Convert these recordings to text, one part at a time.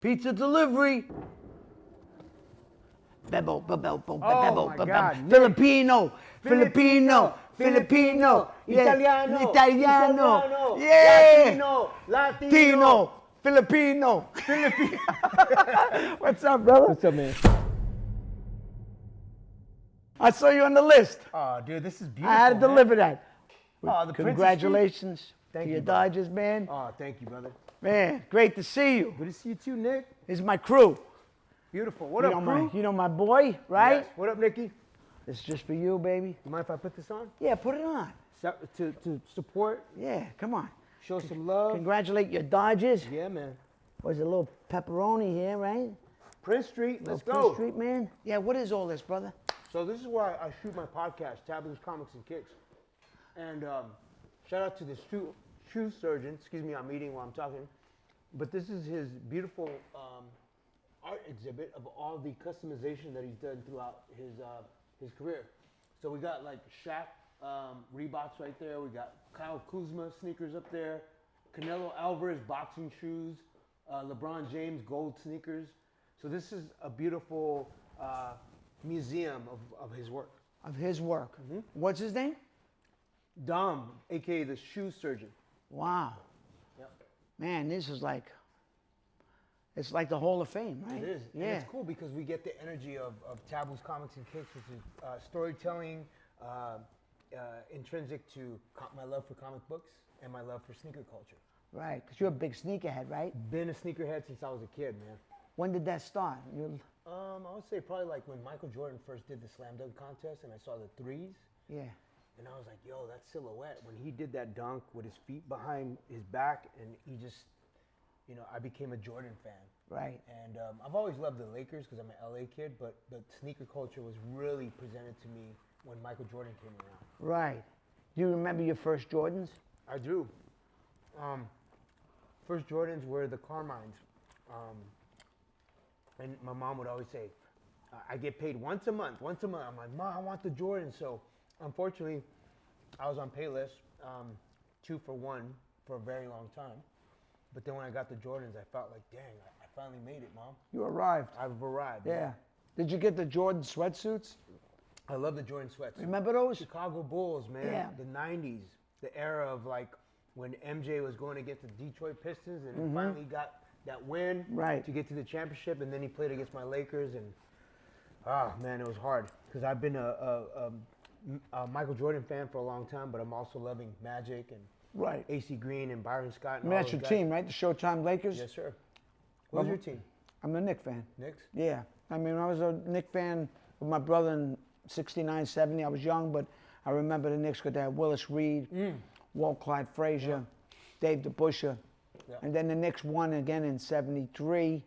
Pizza delivery. Bebo, bebo, bebo, bebo, God, Filipino, Filipino, Filipino, Italiano, Italiano, Latino, Latino, Filipino. What's up, brother? What's up, man? I saw you on the list. Oh, dude, this is beautiful. I had to deliver that. Oh, the Congratulations Thank to you, your brother. Dodgers, man. Oh, thank you, brother. Man, great to see you. Good to see you too, Nick. This is my crew. Beautiful. What You up, know crew? you know my boy, right? Yes. What up, Nicky? This is just for you, baby. You mind if I put this on? Yeah, put it on. To support, Yeah, come on. show some love. Congratulate your Dodgers. Yeah, man. There's a little pepperoni here, right? Prince Street, let's Little go. Prince Street, man. Yeah, what is all this, brother? So this is where I shoot my podcast, Taboo Comics and Kicks. And shout out to the shoe surgeon. Excuse me, I'm eating while I'm talking. But this is his beautiful art exhibit of all the customization that he's done throughout his career. So we got like Shaq Reeboks right there. We got Kyle Kuzma sneakers up there. Canelo Alvarez boxing shoes. LeBron James gold sneakers. So this is a beautiful museum of his work. Of his work. What's his name? Dom, aka the shoe surgeon. Wow. Yep. Man, this is like, it's like the Hall of Fame, right? It is. Yeah. And it's cool because we get the energy of Taboo's Comics and Kicks, which is storytelling, intrinsic to my love for comic books and my love for sneaker culture. Right, because you're a big sneakerhead, right? Been a sneakerhead since I was a kid, man. When did that start? I would say probably like when Michael Jordan first did the slam dunk contest and I saw the threes. Yeah. And I was like, yo, that silhouette. When he did that dunk with his feet behind his back and he just, I became a Jordan fan. Right. And I've always loved the Lakers because I'm an LA kid, but the sneaker culture was really presented to me when Michael Jordan came around. Right. Do you remember your first Jordans? I do. First Jordans were the Carmines. And my mom would always say, I get paid once a month. I'm like, Mom, I want the Jordans. So unfortunately, I was on Payless, 2 for 1 for a very long time. But then when I got the Jordans, I felt like, dang, I finally made it, Mom. You arrived. I've arrived. Yeah. Did you get the Jordan sweatsuits? I love the Jordan sweats. Remember those? Chicago Bulls, man. Yeah. The 90s, the era of like when MJ was going against the Detroit Pistons and he finally got that win to get to the championship, and then he played against my Lakers, and man, it was hard because I've been a Michael Jordan fan for a long time, but I'm also loving Magic and AC Green and Byron Scott. And that's your team, right? The Showtime Lakers? Yes, sir. What was your team? I'm a Knicks fan. Knicks? Yeah. I mean, I was a Knicks fan with my brother in 69, 70. I was young, but I remember the Knicks because they had Willis Reed, Walt Clyde Frazier, Dave DeBusschere. Yeah. And then the Knicks won again in 73,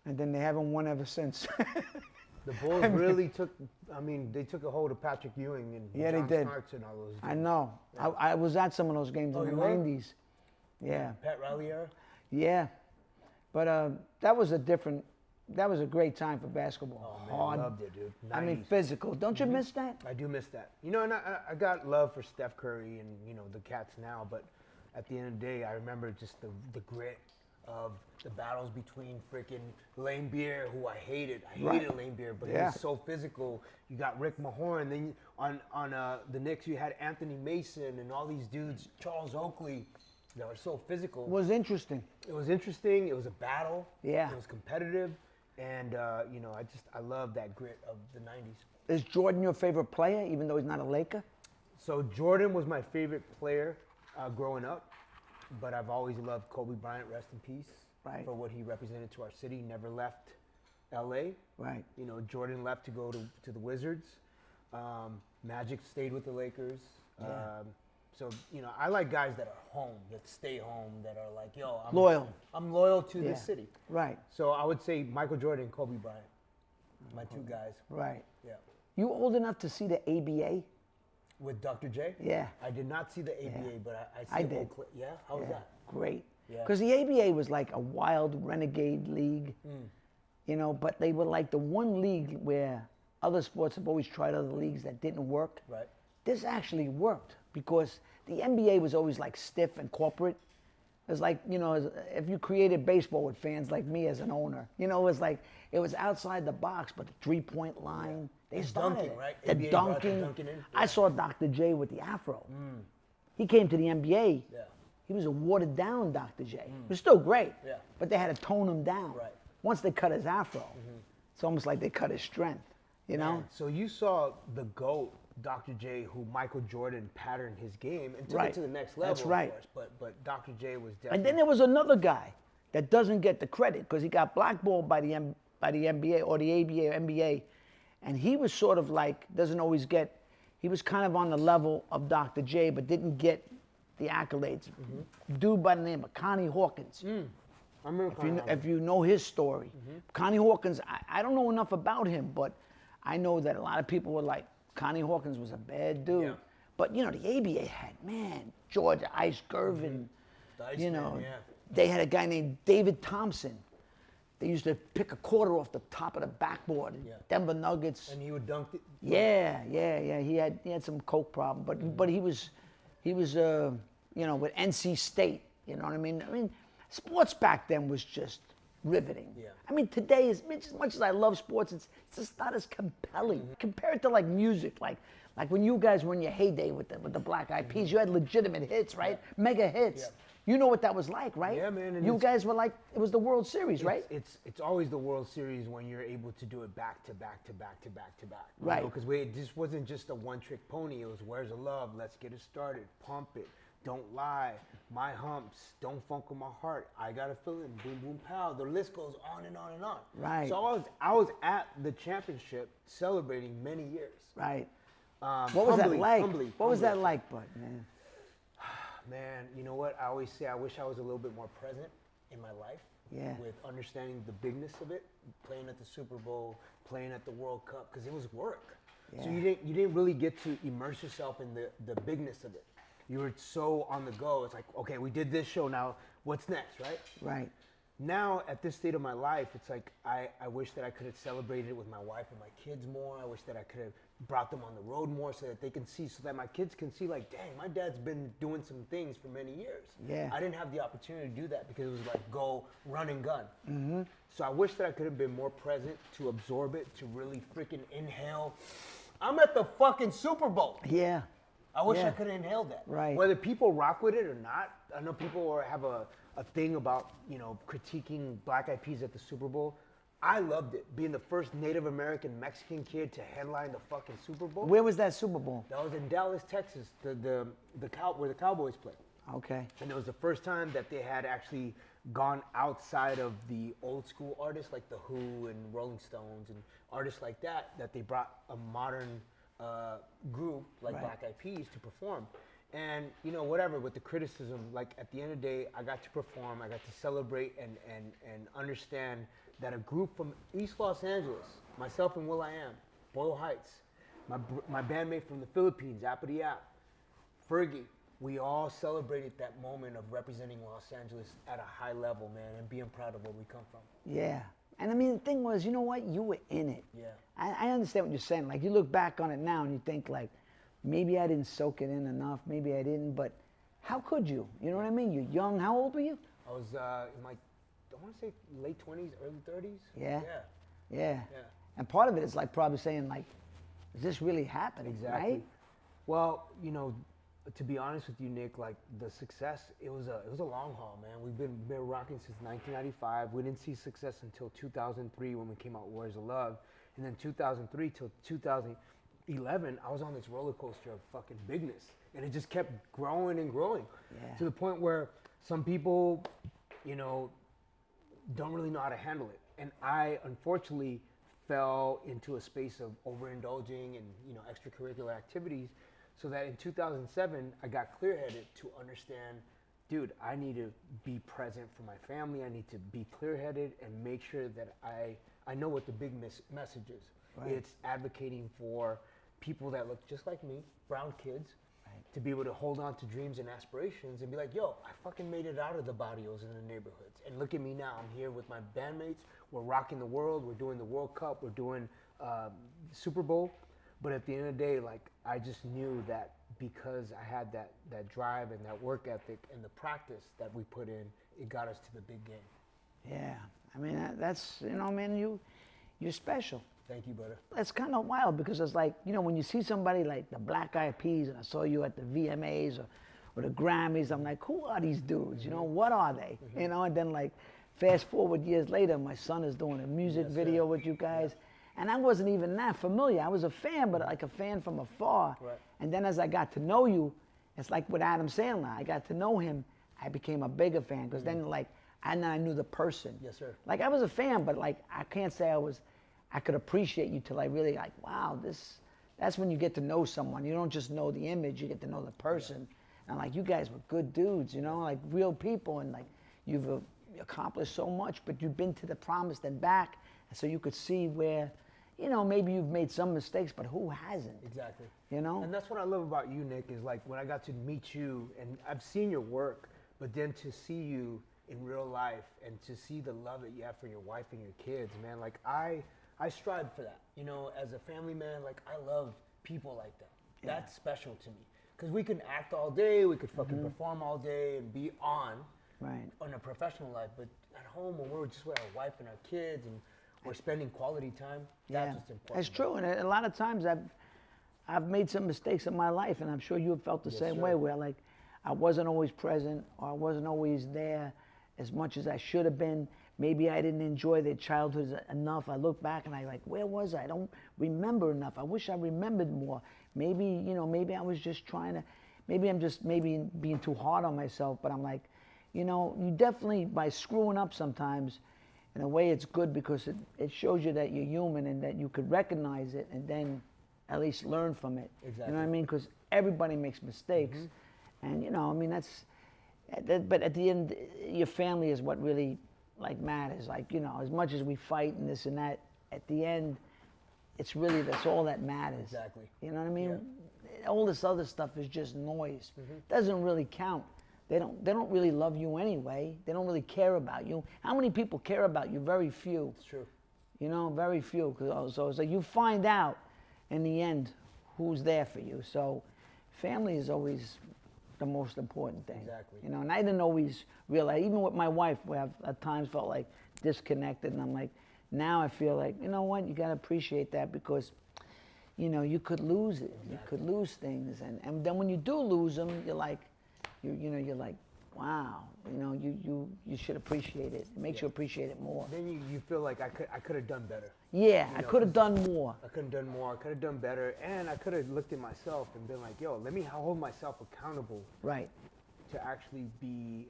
and then they haven't won ever since. The Bulls really took a hold of Patrick Ewing and John they did. Starks and all those dudes. I know. Yeah. I was at some of those games in the 90s. Yeah. Pat Riley era? Yeah. But that was a great time for basketball. Oh, man, I loved it, dude. 90s. I mean, physical. Don't you miss that? I do miss that. And I got love for Steph Curry and, the Cats now, but at the end of the day, I remember just the grit of the battles between freaking Lane Beer, who I hated. I hated Lane Beer, but he was so physical. You got Rick Mahorn. Then on the Knicks, you had Anthony Mason and all these dudes, Charles Oakley, that were so physical. It was interesting. It was interesting. It was a battle. Yeah. It was competitive. And, I love that grit of the 90s. Is Jordan your favorite player, even though he's not a Laker? So Jordan was my favorite player growing up, but I've always loved Kobe Bryant, rest in peace, for what he represented to our city. Never left L.A. Right. Jordan left to go to the Wizards. Magic stayed with the Lakers. Yeah. So, I like guys that are home, that stay home, that are like, yo, I'm loyal to this city. Right. So I would say Michael Jordan and Kobe Bryant, my two guys. Right. Yeah. You old enough to see the ABA? With Dr. J? Yeah. I did not see the ABA, but I did. Yeah? How was that? Great. Yeah. Because the ABA was like a wild renegade league, but they were like the one league where other sports have always tried other leagues that didn't work. Right. This actually worked because the NBA was always like stiff and corporate, It was like, you know, if you created baseball with fans like me as an owner, you know, it was like, it was outside the box, but the 3-point line, they started dunking, it. right? The NBA brought the dunking. dunking in. I saw Dr. J with the afro. He came to the NBA. Yeah. He was a watered down Dr. J. He was still great, Yeah. but they had to tone him down. Right. Once they cut his afro, it's almost like they cut his strength, you know? Man, so you saw the GOAT, Dr. J, who Michael Jordan patterned his game and took Right. it to the next level, That's right. of course. But Dr. J was definitely... And then there was another guy that doesn't get the credit because he got blackballed by the NBA or the ABA or NBA, and he was sort of like, doesn't always get, he was kind of on the level of Dr. J, but didn't get the accolades. Dude by the name of Connie Hawkins. I remember If you know his story, Connie Hawkins, I don't know enough about him, but I know that a lot of people were like, Connie Hawkins was a bad dude. Yeah. But, you know, the ABA had, man, George Ice Gervin, The Iceman, you know, yeah. they had a guy named David Thompson. They used to pick a quarter off the top of the backboard. Yeah. Denver Nuggets. And he would dunk it. Yeah. He had some coke problem, but he was you know, with NC State. You know what I mean? I mean, sports back then was just riveting. Yeah. I mean, today, as much as I love sports, it's just not as compelling. Compare it to like music, like when you guys were in your heyday with the Black Eyed Peas, you had legitimate hits, right? Mega hits. Yeah. You know what that was like, right? Yeah, man, and You it's- guys were like, it was the World Series, right? It's always the World Series when you're able to do it back to back to back to back to back. Right. Because it just wasn't just a one-trick pony. It was Where's the Love? Let's Get It Started. Pump It. Don't Lie. My Humps. Don't Funk with My Heart. I Got a Feeling. Boom Boom Pow. The list goes on and on and on. Right. So I was at the championship celebrating many years. Right. What was that like? Humbly, What was that humbly. like, bud, man? Man, you know what? I always say I wish I was a little bit more present in my life. Yeah. With understanding the bigness of it, playing at the Super Bowl, playing at the World Cup, because it was work. So Yeah. you didn't really get to immerse yourself in the bigness of it. You were so on the go. It's like, okay, we did this show, now what's next, right? Right. Now, at this state of my life, it's like I wish that I could have celebrated it with my wife and my kids more. I wish that I could have brought them on the road more so that they can see, so that my kids can see, like, dang, my dad's been doing some things for many years. Yeah. I didn't have the opportunity to do that because it was like go, run and gun. Mm-hmm. So I wish that I could have been more present to absorb it, to really freaking inhale. I'm at the fucking Super Bowl. Yeah. I wish Yeah. I could have inhaled that. Right. Whether people rock with it or not, I know people have a thing about, you know, critiquing Black Eyed Peas at the Super Bowl. I loved it. Being the first Native American Mexican kid to headline the fucking Super Bowl. Where was that Super Bowl? That was in Dallas, Texas, where the Cowboys play. Okay. And it was the first time that they had actually gone outside of the old school artists like The Who and Rolling Stones and artists like that they brought a modern group like Right. Black Eyed Peas to perform. And, you know, whatever, with the criticism, like at the end of the day, I got to perform, I got to celebrate and understand that a group from East Los Angeles, myself and will.i.am, Boyle Heights, my bandmate from the Philippines, Apathy App, Fergie, we all celebrated that moment of representing Los Angeles at a high level, man, and being proud of where we come from. Yeah. And I mean, the thing was, you know what? You were in it. Yeah. I understand what you're saying. Like, you look back on it now and you think, like, maybe I didn't soak it in enough. Maybe I didn't. But how could you? You know what I mean? You're young. How old were you? I was in my, I want to say late 20s, early 30s. Yeah. Yeah. Yeah. And part of it is like probably saying, like, is this really happening? Exactly. Right? Well, you know, to be honest with you, Nick, like the success, it was a long haul, man. We've been rocking since 1995. We didn't see success until 2003 when we came out Where's the Love, and then 2003 till 2011, I was on this roller coaster of fucking bigness, and it just kept growing and growing, Yeah. to the point where some people, you know, don't really know how to handle it, and I unfortunately fell into a space of overindulging and, you know, extracurricular activities, so that in 2007 I got clear-headed to understand, dude, I need to be present for my family. I need to be clear-headed and make sure that I know what the big message is. Right. It's advocating for people that look just like me, brown kids, to be able to hold on to dreams and aspirations and be like, yo, I fucking made it out of the barrios in the neighborhoods. And look at me now. I'm here with my bandmates. We're rocking the world. We're doing the World Cup. We're doing Super Bowl. But at the end of the day, like, I just knew that because I had that drive and that work ethic and the practice that we put in, it got us to the big game. Yeah, I mean, that's, you know, man, you're special. Thank you, brother. That's kind of wild because it's like, you know, when you see somebody like the Black Eyed Peas, and I saw you at the VMAs or the Grammys, I'm like, who are these dudes? You know, what are they? You know, and then like, fast forward years later, my son is doing a music video with you guys. And I wasn't even that familiar. I was a fan, but like a fan from afar. Right. And then as I got to know you, it's like with Adam Sandler. I got to know him, I became a bigger fan because then like, I knew the person. Yes, sir. Like I was a fan, but like I can't say I could appreciate you till I really like, wow, that's when you get to know someone. You don't just know the image, you get to know the person. And like you guys were good dudes, you know, like real people, and like you've accomplished so much, but you've been to the promised and back, and so you could see where, you know, maybe you've made some mistakes, but who hasn't? Exactly. You know? And that's what I love about you, Nick, is like when I got to meet you, and I've seen your work, but then to see you in real life and to see the love that you have for your wife and your kids, man, like I strive for that. You know, as a family man, like I love people like that. Yeah. That's special to me. Because we can act all day, we could fucking perform all day and be on a professional life, but at home when we're just with our wife and our kids and we're spending quality time, that's what's important. That's true, and a lot of times I've made some mistakes in my life, and I'm sure you have felt the same way, where like I wasn't always present, or I wasn't always there as much as I should have been. Maybe I didn't enjoy their childhoods enough. I look back and I like, where was I? I don't remember enough. I wish I remembered more. Maybe, you know, maybe I was just trying to, maybe I'm just being too hard on myself, but I'm like, you know, you definitely, by screwing up sometimes, in a way it's good because it shows you that you're human and that you could recognize it and then at least learn from it. Exactly. You know what I mean? Because everybody makes mistakes. And, you know, I mean, but at the end, your family is what really, like, matters. Like, you know, as much as we fight and this and that, at the end, that's all that matters. Exactly. You know what I mean? Yeah. All this other stuff is just noise. Doesn't really count. They don't really love you anyway. They don't really care about you. How many people care about you? Very few. It's true. You know, very few. So it's like you find out in the end who's there for you. So family is always the most important thing. Exactly. You know, and I didn't always realize, even with my wife, where I've at times felt like disconnected, and I'm like, now I feel like, you know what, you gotta appreciate that because, you know, you could lose it. You could lose things, and then when you do lose them, you're like, you're like, wow, you know, you should appreciate it. It makes you appreciate it more. Then you feel like I could have done better. Yeah, I could have done more. I could have done more. I could have done better, and I could have looked at myself and been like, yo, let me hold myself accountable. Right. To actually be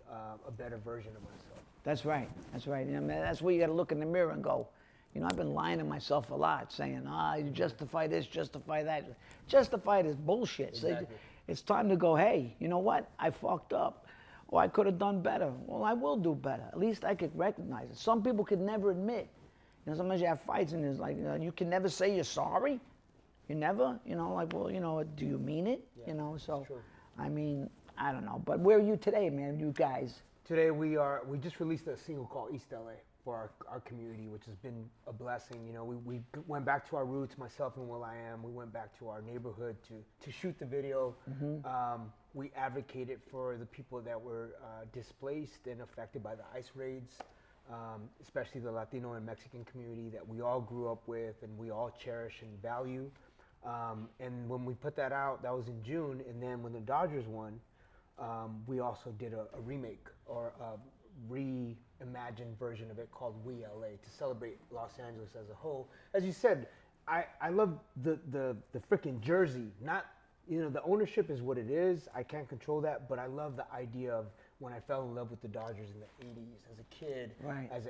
a better version of myself. That's right. That's right. You know, that's where you got to look in the mirror and go, you know, I've been lying to myself a lot, saying, you justify this, justify that. Justify this bullshit. Exactly. So it's time to go, hey, you know what? I fucked up. Or I could have done better. Well, I will do better. At least I could recognize it. Some people could never admit. You know, sometimes you have fights and it's like, you know, you can never say you're sorry. You never, you know, like, well, you know, do you mean it? Yeah, you know, so, I mean, I don't know. But where are you today, man, you guys? Today we just released a single called East LA for our community, which has been a blessing. You know, we went back to our roots, myself and will.i.am. We went back to our neighborhood to shoot the video. We advocated for the people that were displaced and affected by the ICE raids, especially the Latino and Mexican community that we all grew up with and we all cherish and value. And when we put that out, that was in June. And then when the Dodgers won, we also did a remake or a reimagined version of it called We LA to celebrate Los Angeles as a whole. As you said, I love the freaking jersey. Not, you know, the ownership is what it is. I can't control that, but I love the idea of when I fell in love with the Dodgers in the 80s as a kid, as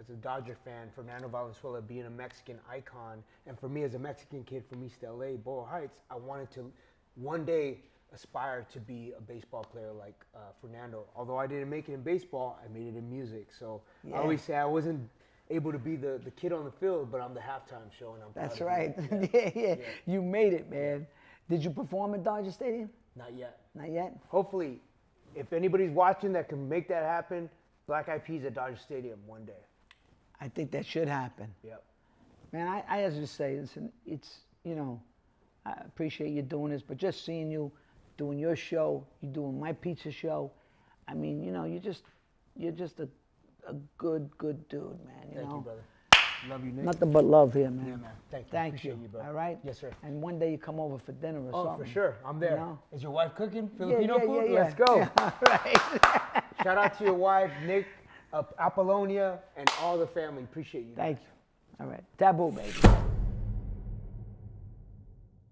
a Dodger fan, Fernando Valenzuela being a Mexican icon, and for me as a Mexican kid from East LA, Boyle Heights, I wanted to one day aspire to be a baseball player like Fernando. Although I didn't make it in baseball, I made it in music. So I always say I wasn't able to be the kid on the field, but I'm the halftime show, and I'm proud That's of right. it. Yeah. You made it, man. Did you perform at Dodger Stadium? Not yet. Not yet? Hopefully, if anybody's watching that can make that happen, Black Eyed Peas at Dodger Stadium one day. I think that should happen. Yep. Man, I have to say, listen, it's, you know, I appreciate you doing this, but just seeing you doing your show, you're doing my pizza show. I mean, you know, you're just a good dude, man. You Thank know? you, brother. Love you, Nick. Nothing but love here, man. Yeah, man. Thank you. Thank Appreciate you. you, bro. All right? Yes, sir. And one day you come over for dinner or Oh, something. for sure. I'm there. You know? Is your wife cooking Filipino food? Yeah. Let's go. All right. Shout out to your wife, Nick, Apollonia, and all the family. Appreciate you. Thank you. All right. Taboo, baby.